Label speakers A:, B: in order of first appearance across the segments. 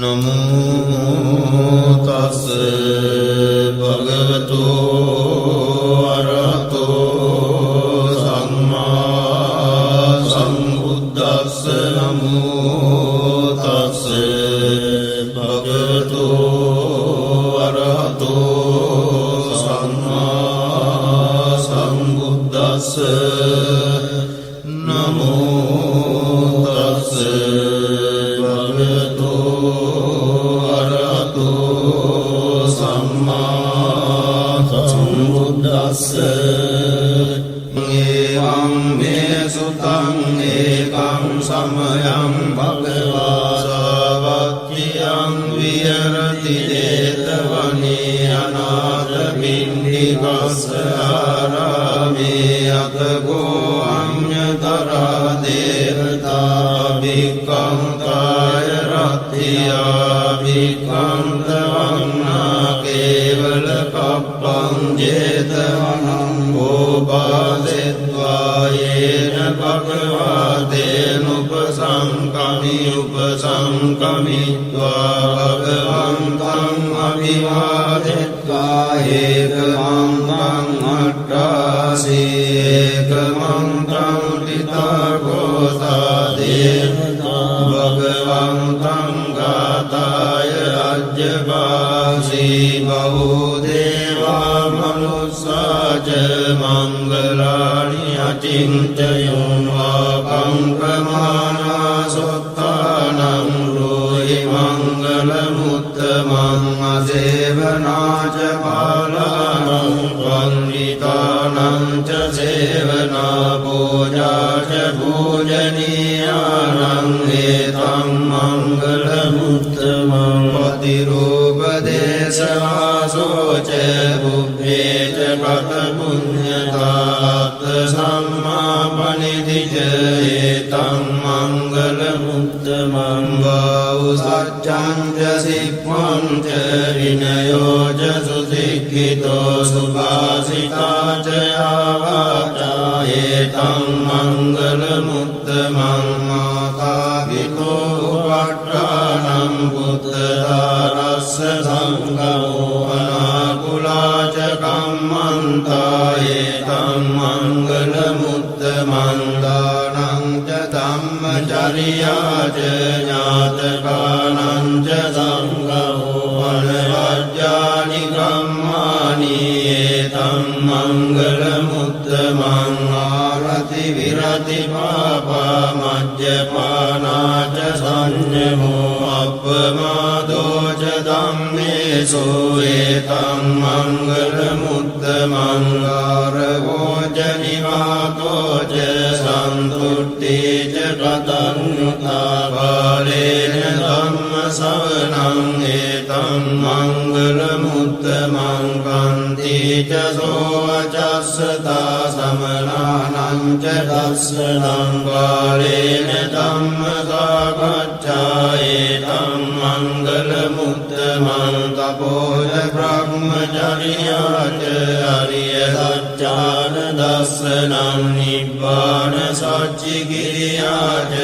A: नमो तस्से भगवतो अरहतो सम्मा सम्बुद्दस्से नमो तस्से भगवतो अरहतो सम्मा सम्बुद्दस्से नमो तस्से भगवतो अरहतो सम्मा सम्बुद्दस्से एवं मे सुतं एकं समयं भगवा सावक्यं विहरति जेतवने अनाथपिण्डिकस्य आरामे अतगो अन्यतरा देवता भिक्खन्ताय रत्या भिक्खन्तवन्ना केवलकप्पं जेतवनं भोपादित्वा येन भगवतेनुपसङ्कमित्वा भगवन्तम् अभिवादित्वा एकमन्त्रम् अट्टासि एकमन्त्रं पितृकोसादेवता भगवन्तं गाताय राज्यवासी बहुदेवा मनुष्या च मङ्गलानि अचिन्तयन्वाकं प्रमाणा सुत्थानं ब्रूहि मङ्गलमुत्तमम् असेवना च बालानां वन्दितानां च सेवना पूजा च पूजनीयानां एतं मङ्गलमुत्तमम् पतिरूपदेशवासो च बुद्धे च कथपुण्यतात् सम्मापनिधि च एतं मङ्गलमुत्तमं बहुसज्जं च सिक्वं च विनयो च सुशिक्षितो सुभाषिता च आवाचा एतं मङ्गलमुत्तमं मातापितो उपट्टानं पुत्रदारस्य सङ्गमो अनाकुला च कम्मन्ता एतं मङ्गलमुत्तमं दानं च धम्मचर्या च ज्ञातकानां च सङ्गमो अनवद्यानि कर्माणि एतं मङ्गलमुत्तमं आरति विरति पापा मद्यपाना च संयमो अपमादो च धम्मेषु एतं मङ्गलमुत्तमं गारवो च निवातो च सन्तुष्टि च कृतज्ञता बालेन धम्मश्रवणं एतं मङ्गलमुत्तमं कान्ति च सोऽवचस्सता समनानां च दर्शनं बालेन धम्मसागच्छा एतं मङ्गलमुत्तमं तपो च ब्रह्मचर्या च हरियसच्चानदर्शनं निब्बाणसच्चिक्रिया च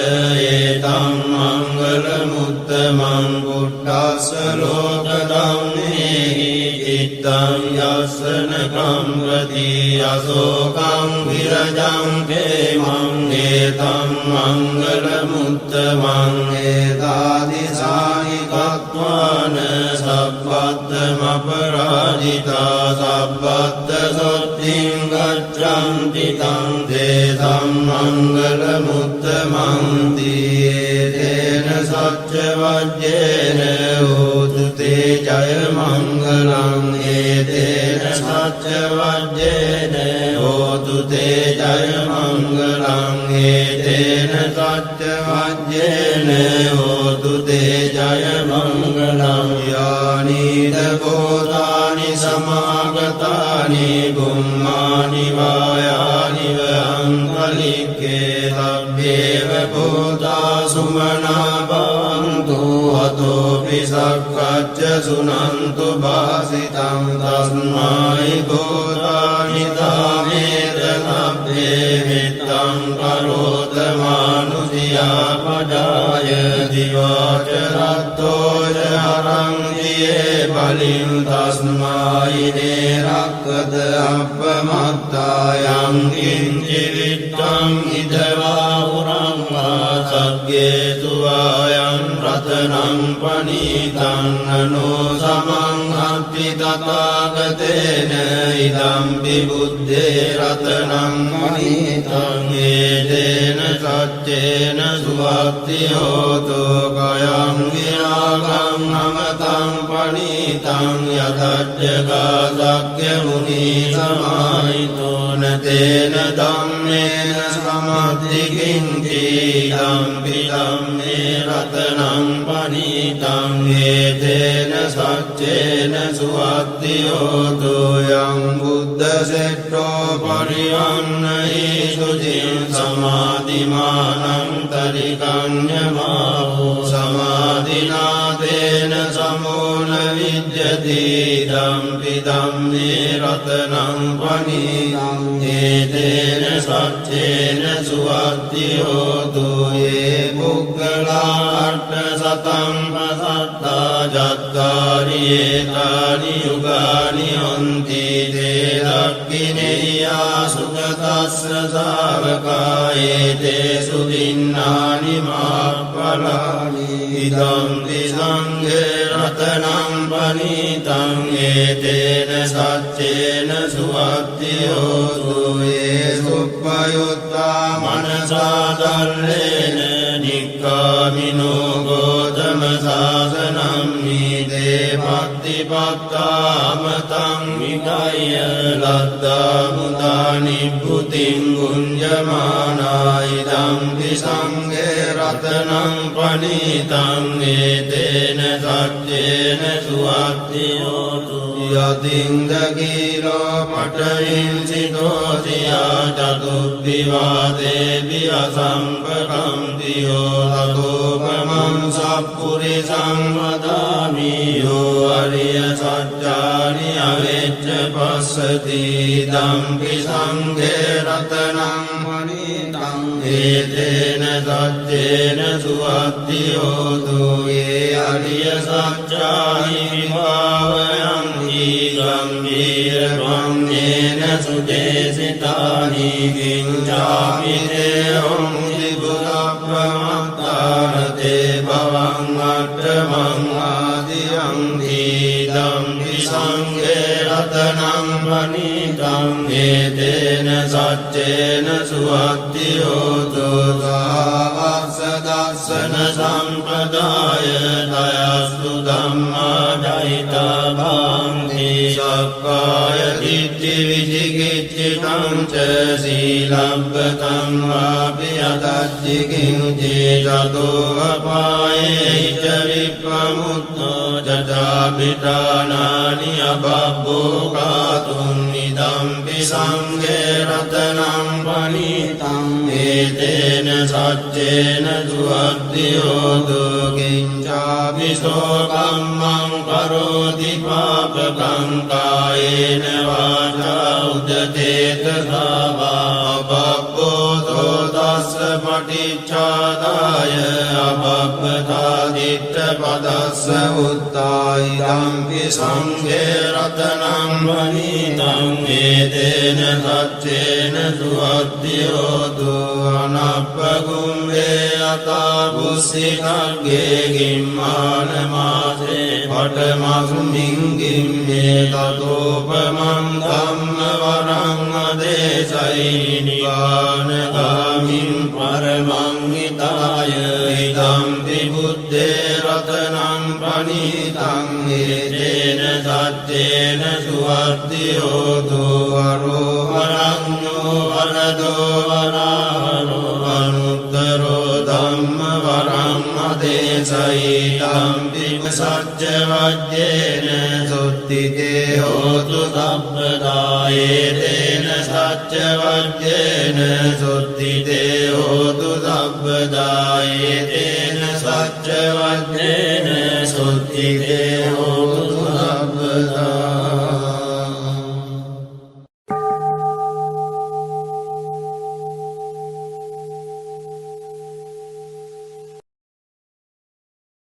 A: एतं मङ्गलमुत्तमं बुद्धस्य लोकधम्मेहि चित्तं यस्सनकं प्रति अशोकं विरजं क्षेमं एतं मङ्गलमुत्तमं एतादृशानि तत्त्वानि सब्बद्धमपराजिता सब्बद्धशुद्धिं गच्छन्ति तं तेषां मङ्गलमुत्तमं तेन सत्यवज्रेण होतु ते जयमङ्गलम् एतेन सत्यवज्रेण होतु ते जयमङ्गलम् एतेन सत्यवज्रेण होतु ते जयमङ्गलम् यानि भूतानि समागतानि गुम्मानि वायानि वहङ्कलिके तभ्येव भूता सुमना भवन्तु अतोऽपि सख्यच्च सुनन्तु भासितं तस्मै भूतानि तामेत तभ्ये वित्तं करोत मानुषिया पदाय दिवाचरत्तो යේ බලින් තස්මායිනේ රක්කත අප්පමත්තායං කිංචි විත්තං ඉදවා උරං වාසග්ගේතු ආයං රතනං පනීතං නනෝ සමං අත්ති තථාගතේන ඉදම්පි බුද්දේ රතනං පනීතං ඒතේන සච්චේන සුවක්ති හෝතු කයං විරාගං නමතං පනීතං යතජ්ජගා සක්්‍ය මුනි සමාහිතෝන තේන ධම්මේන සමද්දි කිංචි ධම්පි ධම්මේ රතනං පනීතං ඒතේන සච්චේන සුවක්ති හෝතු යං බුද්ධ සෙට්ඨෝ පරිවන්නයි සුචින් සමාධිමානං තරිකඤ්ඤමාවෝ සමාධිනාතේන සමෝන විජ්ජති ධම්පි ධම්මේ රතනං පනීතං ඒතේන සච්චේන සුවක්ති හෝතු යේ පුග්ගලා අට්ඨ සතං පසත්තා ජත්තාරි ඒතානි යුගානි හොන්ති තේ දක්ඛිනේයා සුගතස්ස සාවකායේ තේසු දින්නානි මාප්පලානි ඉදම්පි සංඝේ රතනං පනීතං ඒතේන සච්චේන සුවක්ති හෝතු යේ සුප්පයුත්තා මනසා දල්ලේන නික්ඛාමිනෝ ගෝතම සාසනං මීදේ පත්තිපත්තාමතං විකය්‍ය ලද්දා මුදා නිබ්බුතින් ගුඤ්ජමානා ඉදම්පි සංඝේ රතනං පනීතං ඒතේන සච්චේන සුවක්ති හෝතු යතින්ද කීලෝ පඨවින්සිතෝසියා චතුබ්බිවාදේවි අසම්පකම්තියෝ තතෝපමං සප්පුරිසං වදාමි යෝ අරිය සත්‍යානි අවෙච්ච පස්සති ධම්පි සංඝේ රතනං පනීතං ඒතේන සච්චේන සුවක්ති හෝතු යේ අරිය සත්‍යානි විභාවයං ගම්භීර ගම්යේන සුදේසිතානි කිංචාපිතේ හොන්ති බුද්ධප්‍රමත්තාරතේ භවං අට්ඨමං ආදියං ධම්පි සංඝේ රතනං පනීතං ඒතේන සච්චේන සුවක්ති හෝතු සාවස්ස දස්සන සම්පදාය දයස්තු ධම්මා දයිතා භාන්ති සක්කාය දිට්ඨි විචිකිච්ඡිතං ච සීලබ්බතං වාපි අදච්චි කිංචි චතෝ අපායේ ච විප්පමුත්තෝ ජටාපිඨානානි අබබ්බෝ කාතුං ඉදම්පි සංඝේ රතනං පනීතං ඒතේන සච්චේන සුවක්ති හෝතු කිංචාපිසෝ කම්මං කරෝති පාපකං කායේන වාචා උදතේත සාවා බබ්බෝ තස්ස පටිච්චාදාය අබබ්බතා දිට්ඨ පදස්ස උත්තායි ධම්පි සංඝේ රතනං පනීතං ඒතේන සච්චේන සුවක්ති හෝතු අනප්පගුම්මේ අතා බුස්සිකග්ගේ ගිම්මාන මාසේ පඨමස්මින් ගිම්මේ තතෝපමං ධම්ම වරං අදේශයි නිවානගාමින් පරමං හිතාය ඉදම්පි බුද්දේ රතනං පනීතං ඒතේන සච්චේන සුවක්ති හෝතු වරෝහරඤ්ඤෝ වරදෝ වරාහරෝ අනුත්තරෝ ධම්ම වරං අදේශයි ධම්පි සච්ච වජ්ජේන සුත්තිතේ හෝතු සබ්බදායේතේන සච්ච වජ්ජේන සුත්තිතේ හෝතු සබ්බදායේතේන සච්ච වජ්ජේන සුත්තිතේ